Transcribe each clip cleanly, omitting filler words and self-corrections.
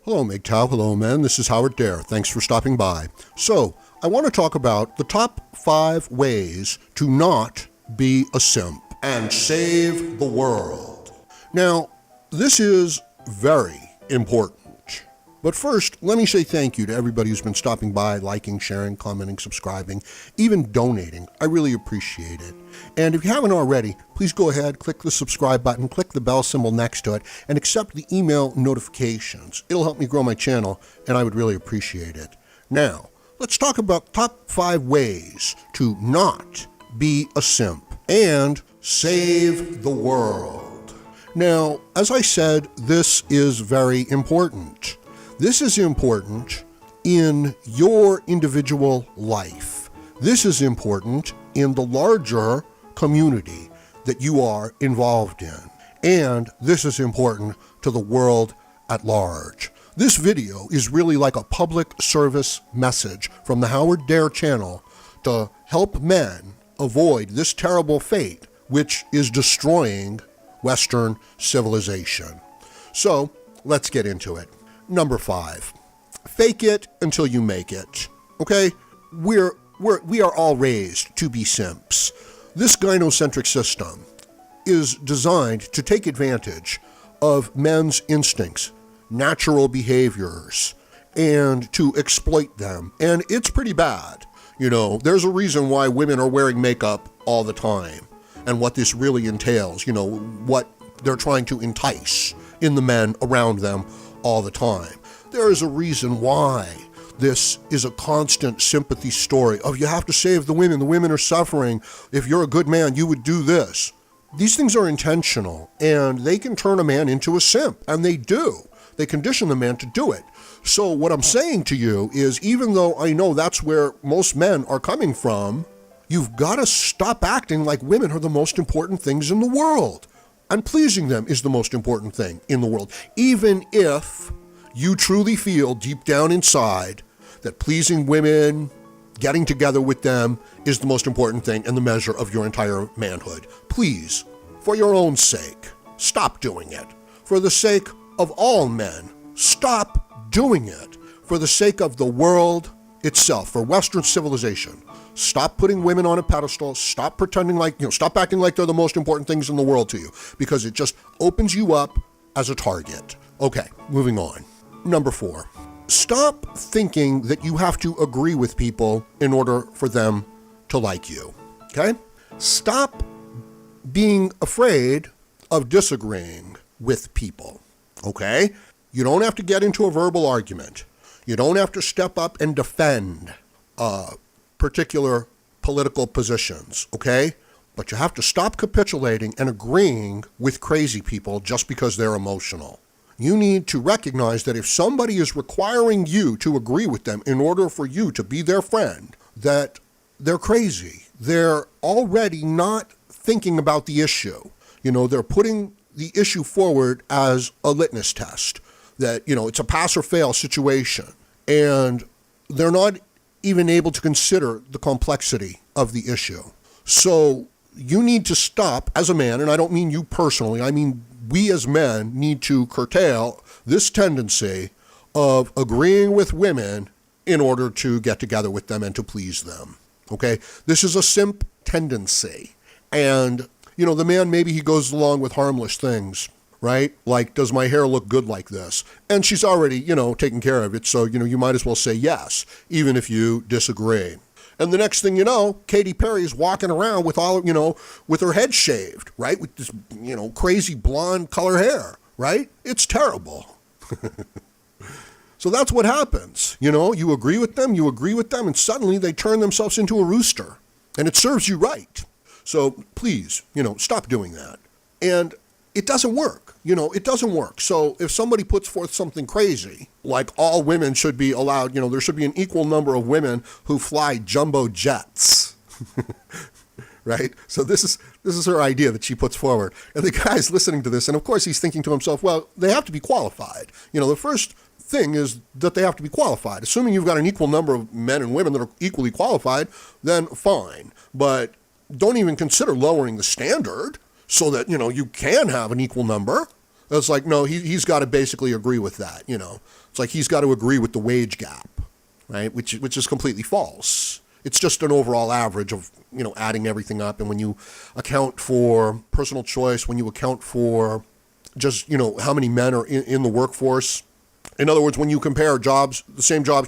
Hello, MGTOW. Hello, men. This is Howard Dare. Thanks for stopping by. So, I want to talk about the top 5 ways to not be a simp and save the world. Now, this is very important. But first, let me say thank you to everybody who's been stopping by, liking, sharing, commenting, subscribing, even donating. I really appreciate it. And if you haven't already, please go ahead, click the subscribe button, click the bell symbol next to it, and accept the email notifications. It'll help me grow my channel, and I would really appreciate it. Now, let's talk about top 5 ways to not be a simp and save the world. Now, as I said, this is very important. This is important in your individual life. This is important in the larger community that you are involved in. And this is important to the world at large. This video is really like a public service message from the Howard Dare channel to help men avoid this terrible fate, which is destroying Western civilization. So let's get into it. Number 5, fake it until you make it. Okay? We are all raised to be simps. This gynocentric system is designed to take advantage of men's instincts, natural behaviors, and to exploit them. And it's pretty bad. You know, there's a reason why women are wearing makeup all the time and what this really entails, you know, what they're trying to entice in the men around them all the time. There is a reason why this is a constant sympathy story of you have to save the women are suffering. If you're a good man, you would do this. These things are intentional and they can turn a man into a simp, and they do. They condition the man to do it. So what I'm saying to you is, even though I know that's where most men are coming from, you've got to stop acting like women are the most important things in the world. And pleasing them is the most important thing in the world, even if you truly feel deep down inside that pleasing women, getting together with them is the most important thing and the measure of your entire manhood. Please, for your own sake, stop doing it. For the sake of all men, stop doing it. For the sake of the world itself, for Western civilization, stop putting women on a pedestal. Stop pretending like, stop acting like they're the most important things in the world to you, because it just opens you up as a target. Okay, moving on. Number 4, stop thinking that you have to agree with people in order for them to like you. Okay? Stop being afraid of disagreeing with people. Okay? You don't have to get into a verbal argument. You don't have to step up and defend particular political positions, okay? But you have to stop capitulating and agreeing with crazy people just because they're emotional. You need to recognize that if somebody is requiring you to agree with them in order for you to be their friend, that they're crazy. They're already not thinking about the issue. They're putting the issue forward as a litmus test, that, it's a pass or fail situation. And they're not even able to consider the complexity of the issue. So you need to stop as a man, and I don't mean you personally, I mean we as men need to curtail this tendency of agreeing with women in order to get together with them and to please them. Okay? This is a simp tendency. And, the man, maybe he goes along with harmless things, right? Like, does my hair look good like this? And she's already, taken care of it. So, you might as well say yes, even if you disagree. And the next thing you know, Katy Perry's walking around with all, with her head shaved, right? With this, crazy blonde color hair, right? It's terrible. So that's what happens. You agree with them, and suddenly they turn themselves into a rooster. And it serves you right. So please, stop doing that. And it doesn't work. It doesn't work. So if somebody puts forth something crazy, like all women should be allowed, there should be an equal number of women who fly jumbo jets, right? So this is her idea that she puts forward. And the guy's listening to this, and of course he's thinking to himself, well, they have to be qualified. The first thing is that they have to be qualified. Assuming you've got an equal number of men and women that are equally qualified, then fine. But don't even consider lowering the standard so that, you can have an equal number. It's like, no, he's got to basically agree with that, you know. It's like he's got to agree with the wage gap, right? Which is completely false. It's just an overall average of, you know, adding everything up. And when you account for personal choice, when you account for just, you know, how many men are in the workforce, in other words, when you compare jobs, the same jobs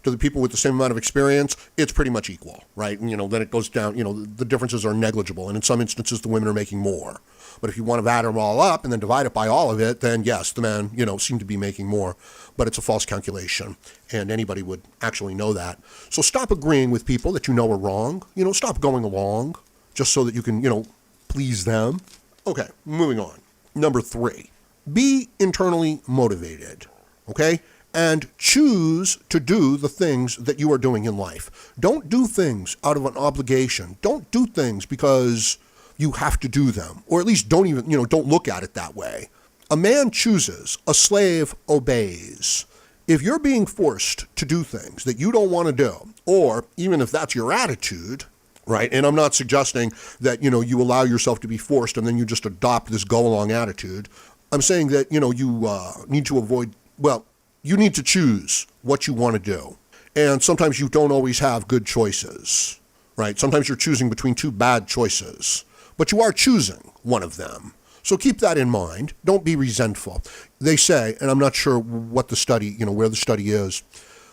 to the people with the same amount of experience, it's pretty much equal, right? And, you know, then it goes down, you know, the differences are negligible. And in some instances, the women are making more. But if you want to add them all up and then divide it by all of it, then yes, the men, you know, seem to be making more. But it's a false calculation. And anybody would actually know that. So stop agreeing with people that you know are wrong. You know, stop going along just so that you can, you know, please them. Okay, moving on. Number 3. Be internally motivated, okay? And choose to do the things that you are doing in life. Don't do things out of an obligation. Don't do things because you have to do them, or at least don't even, you know, don't look at it that way. A man chooses, a slave obeys. If you're being forced to do things that you don't want to do, or even if that's your attitude, right? And I'm not suggesting that, you know, you allow yourself to be forced and then you just adopt this go-along attitude. I'm saying that, you know, you need to avoid, well, you need to choose what you want to do. And sometimes you don't always have good choices, right? Sometimes you're choosing between 2 bad choices, but you are choosing one of them. So keep that in mind. Don't be resentful. They say, and I'm not sure what the study, you know, where the study is,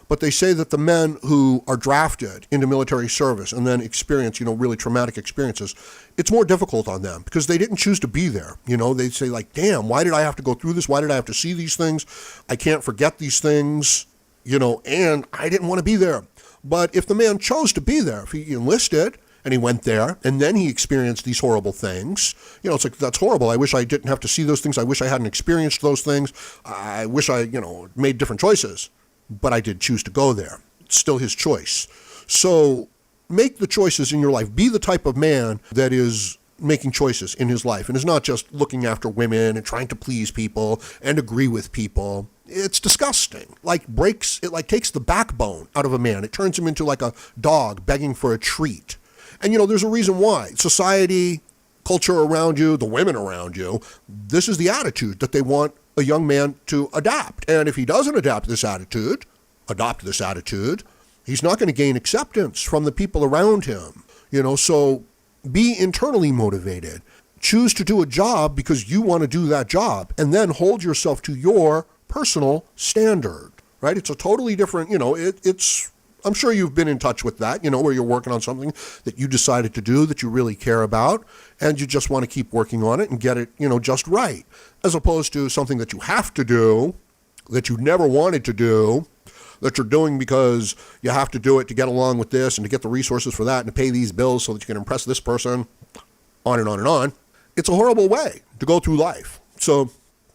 but they say that the men who are drafted into military service and then experience, you know, really traumatic experiences, it's more difficult on them because they didn't choose to be there. You know, they say like, damn, why did I have to go through this? Why did I have to see these things? I can't forget these things, you know, and I didn't want to be there. But if the man chose to be there, if he enlisted and he went there and then he experienced these horrible things, you know, it's like, that's horrible. I wish I didn't have to see those things. I wish I hadn't experienced those things. I wish I, you know, made different choices. But I did choose to go there. It's still his choice. So make the choices in your life. Be the type of man that is making choices in his life and is not just looking after women and trying to please people and agree with people. It's disgusting. It takes the backbone out of a man. It turns him into like a dog begging for a treat. And, you know, there's a reason why. Society, culture around you, the women around you, this is the attitude that they want a young man to adapt. And if he doesn't adopt this attitude, he's not going to gain acceptance from the people around him. You know, so be internally motivated. Choose to do a job because you want to do that job, and then hold yourself to your personal standard, right? It's a totally different, you know, it's I'm sure you've been in touch with that, you know, where you're working on something that you decided to do that you really care about, and you just want to keep working on it and get it, you know, just right, as opposed to something that you have to do, that you never wanted to do, that you're doing because you have to do it to get along with this and to get the resources for that and to pay these bills so that you can impress this person, on and on and on. It's a horrible way to go through life. So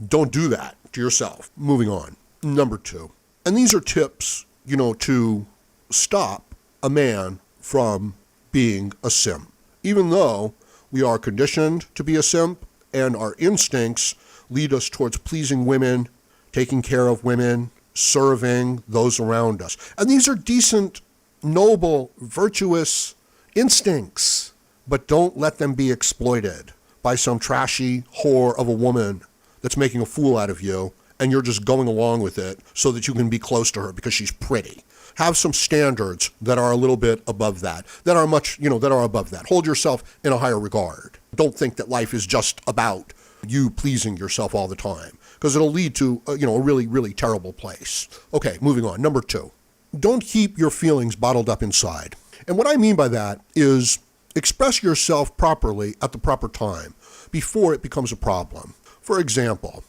don't do that to yourself. Moving on. Number 2. And these are tips, you know, to stop a man from being a simp. Even though we are conditioned to be a simp and our instincts lead us towards pleasing women, taking care of women, serving those around us. And these are decent, noble, virtuous instincts, but don't let them be exploited by some trashy whore of a woman that's making a fool out of you, and you're just going along with it so that you can be close to her because she's pretty. Have some standards that are a little bit above that, that are much, you know, that are above that. Hold yourself in a higher regard. Don't think that life is just about you pleasing yourself all the time, because it'll lead to, you know, a really, really terrible place. Okay, moving on. Number 2, don't keep your feelings bottled up inside. And what I mean by that is express yourself properly at the proper time before it becomes a problem. For example,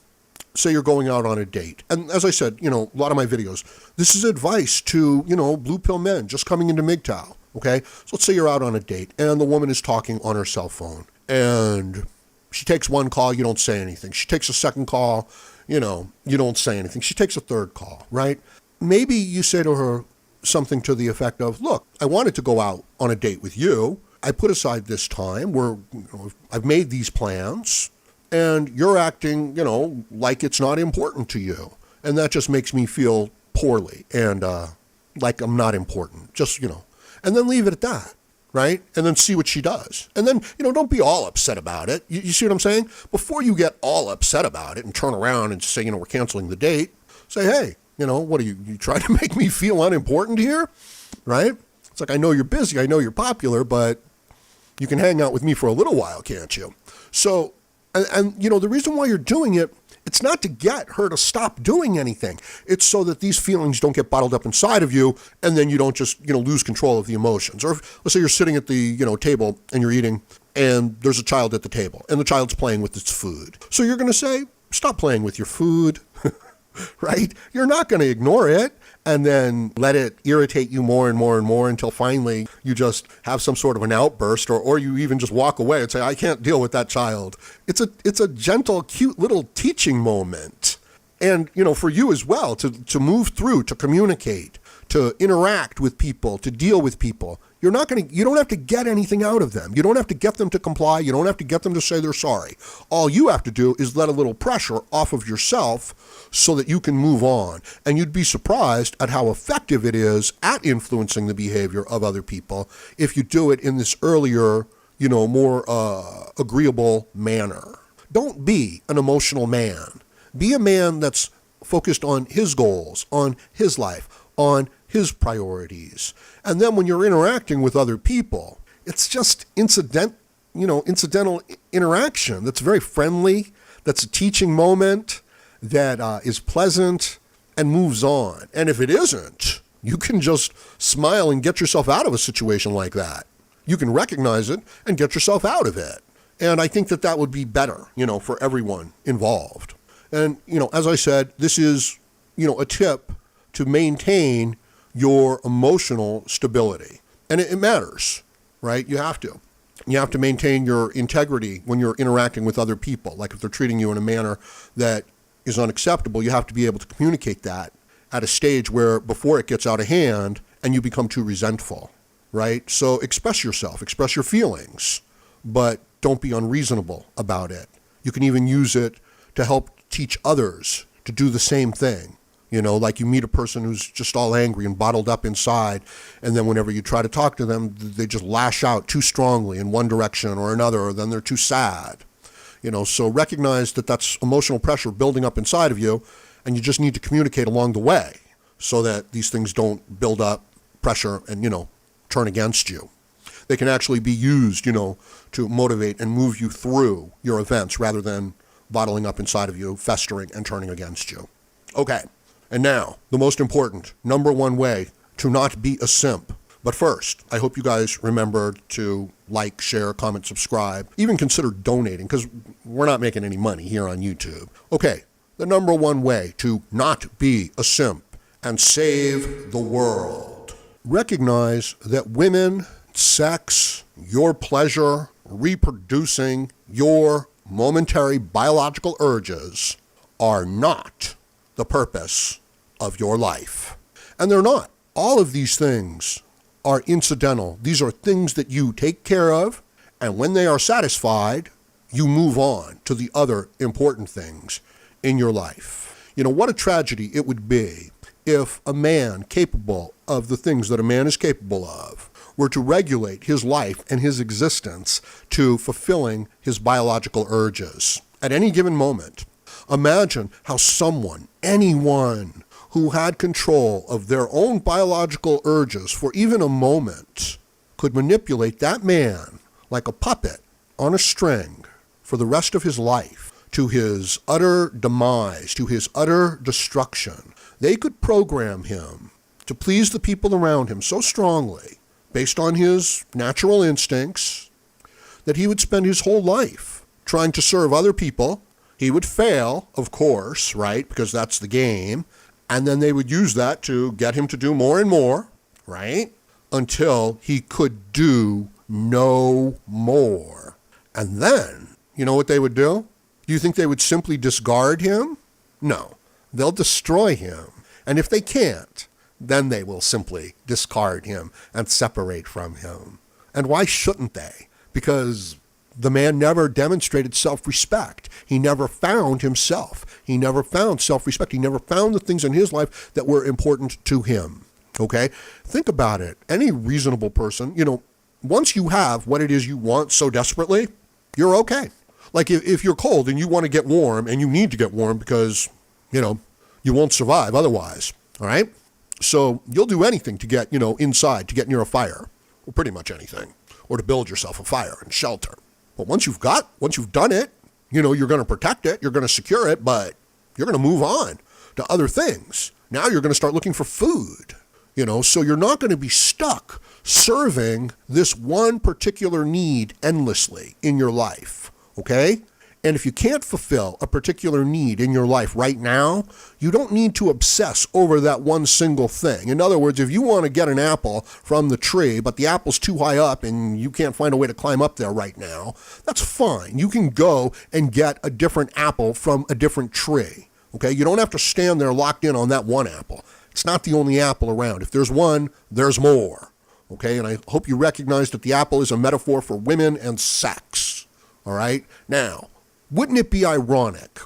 say you're going out on a date. And as I said, you know, a lot of my videos, this is advice to, you know, blue pill men just coming into MGTOW, okay? So let's say you're out on a date and the woman is talking on her cell phone and she takes one call, you don't say anything. She takes a second call, you know, you don't say anything. She takes a third call, right? Maybe you say to her something to the effect of, look, I wanted to go out on a date with you. I put aside this time where, you know, I've made these plans, and you're acting, you know, like it's not important to you. And that just makes me feel poorly and like I'm not important. Just, you know, and then leave it at that, right? And then see what she does. And then, don't be all upset about it. You see what I'm saying? Before you get all upset about it and turn around and say, we're canceling the date, say, hey, what are you trying to make me feel unimportant here, right? It's like, I know you're busy, I know you're popular, but you can hang out with me for a little while, can't you? So, and the reason why you're doing it, it's not to get her to stop doing anything. It's so that these feelings don't get bottled up inside of you, and then you don't just, lose control of the emotions. Or let's say you're sitting at the, table and you're eating, and there's a child at the table, and the child's playing with its food. So you're going to say, stop playing with your food, right? You're not going to ignore it and then let it irritate you more and more and more until finally you just have some sort of an outburst, or you even just walk away and say, I can't deal with that child. It's a gentle, cute little teaching moment. And, for you as well, to move through, to communicate, to interact with people, to deal with people. You don't have to get anything out of them. You don't have to get them to comply. You don't have to get them to say they're sorry. All you have to do is let a little pressure off of yourself so that you can move on. And you'd be surprised at how effective it is at influencing the behavior of other people if you do it in this earlier, more agreeable manner. Don't be an emotional man. Be a man that's focused on his goals, on his life, on his priorities. And then when you're interacting with other people, it's just incidental interaction that's very friendly, that's a teaching moment, that is pleasant and moves on. And if it isn't, you can just smile and get yourself out of a situation like that. You can recognize it and get yourself out of it. And I think that would be better, for everyone involved. And, as I said, this is, a tip to maintain your emotional stability. And it matters, right? You have to. You have to maintain your integrity when you're interacting with other people. Like if they're treating you in a manner that is unacceptable, you have to be able to communicate that at a stage where before it gets out of hand and you become too resentful, right? So express yourself, express your feelings, but don't be unreasonable about it. You can even use it to help teach others to do the same thing. Like you meet a person who's just all angry and bottled up inside, and then whenever you try to talk to them, they just lash out too strongly in one direction or another, or then they're too sad. So recognize that that's emotional pressure building up inside of you, and you just need to communicate along the way so that these things don't build up pressure and, turn against you. They can actually be used, to motivate and move you through your events rather than bottling up inside of you, festering and turning against you. Okay. And now, the most important, number one way to not be a simp. But first, I hope you guys remember to like, share, comment, subscribe, even consider donating, because we're not making any money here on YouTube. Okay, the number one way to not be a simp and save the world. Recognize that women, sex, your pleasure, reproducing, your momentary biological urges are not the purpose of your life. And they're not. All of these things are incidental. These are things that you take care of, and when they are satisfied, you move on to the other important things in your life. What a tragedy it would be if a man capable of the things that a man is capable of were to regulate his life and his existence to fulfilling his biological urges at any given moment. Imagine how anyone who had control of their own biological urges for even a moment could manipulate that man like a puppet on a string for the rest of his life to his utter demise, to his utter destruction. They could program him to please the people around him so strongly, based on his natural instincts, that he would spend his whole life trying to serve other people. He would fail, of course, right, because that's the game, and then they would use that to get him to do more and more, right, until he could do no more. And then, you know what they would do? Do you think they would simply discard him? No, they'll destroy him. And if they can't, then they will simply discard him and separate from him. And why shouldn't they? Because the man never demonstrated self-respect. He never found himself. He never found self-respect. He never found the things in his life that were important to him. Okay? Think about it. Any reasonable person, once you have what it is you want so desperately, you're okay. Like if you're cold and you want to get warm and you need to get warm because, you won't survive otherwise, all right? So you'll do anything to get, inside, to get near a fire, or pretty much anything, or to build yourself a fire and shelter. But once you've done it, you're going to protect it, you're going to secure it, but you're going to move on to other things. Now you're going to start looking for food, so you're not going to be stuck serving this one particular need endlessly in your life, okay? And if you can't fulfill a particular need in your life right now, you don't need to obsess over that one single thing. In other words, if you want to get an apple from the tree, but the apple's too high up and you can't find a way to climb up there right now, that's fine. You can go and get a different apple from a different tree, okay? You don't have to stand there locked in on that one apple. It's not the only apple around. If there's one, there's more, okay? And I hope you recognize that the apple is a metaphor for women and sex, all right? Now, wouldn't it be ironic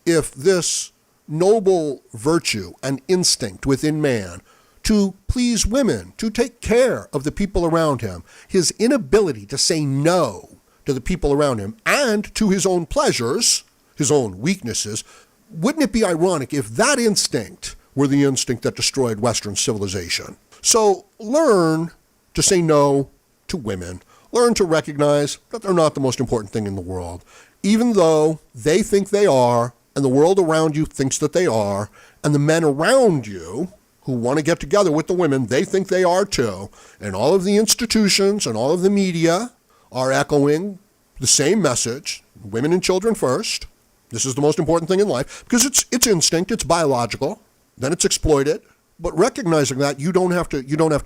if this noble virtue and instinct within man to please women, to take care of the people around him, his inability to say no to the people around him and to his own pleasures, his own weaknesses, wouldn't it be ironic if that instinct were the instinct that destroyed Western civilization? So learn to say no to women. Learn to recognize that they're not the most important thing in the world, even though they think they are, and the world around you thinks that they are, and the men around you who want to get together with the women, they think they are too, and all of the institutions and all of the media are echoing the same message, women and children first. This is the most important thing in life, because it's instinct, it's biological, then it's exploited. But recognizing that, you don't have to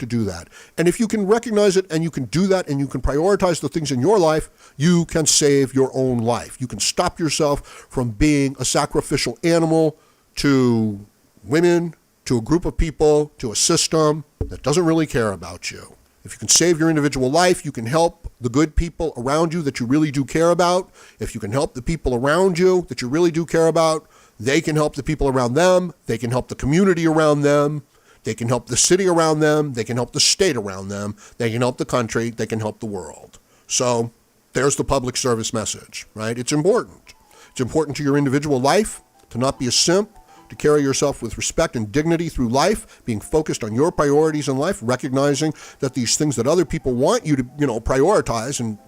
do that. And if you can recognize it and you can do that and you can prioritize the things in your life, you can save your own life. You can stop yourself from being a sacrificial animal to women, to a group of people, to a system that doesn't really care about you. If you can save your individual life, you can help the good people around you that you really do care about. If you can help the people around you that you really do care about, they can help the people around them. They can help the community around them. They can help the city around them. They can help the state around them. They can help the country. They can help the world. So there's the public service message, right? It's important. It's important to your individual life to not be a simp, to carry yourself with respect and dignity through life, being focused on your priorities in life, recognizing that these things that other people want you to, prioritize and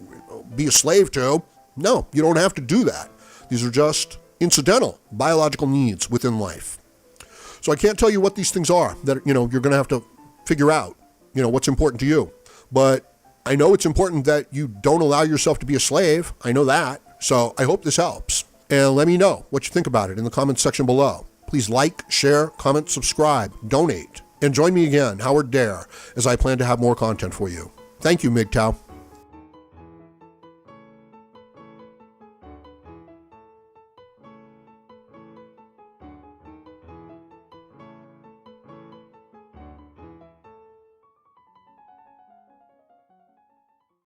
be a slave to, no, you don't have to do that. These are just incidental biological needs within life. So I can't tell you what these things are that, you're going to have to figure out, what's important to you. But I know it's important that you don't allow yourself to be a slave. I know that. So I hope this helps. And let me know what you think about it in the comments section below. Please like, share, comment, subscribe, donate, and join me again, Howard Dare, as I plan to have more content for you. Thank you, MGTOW.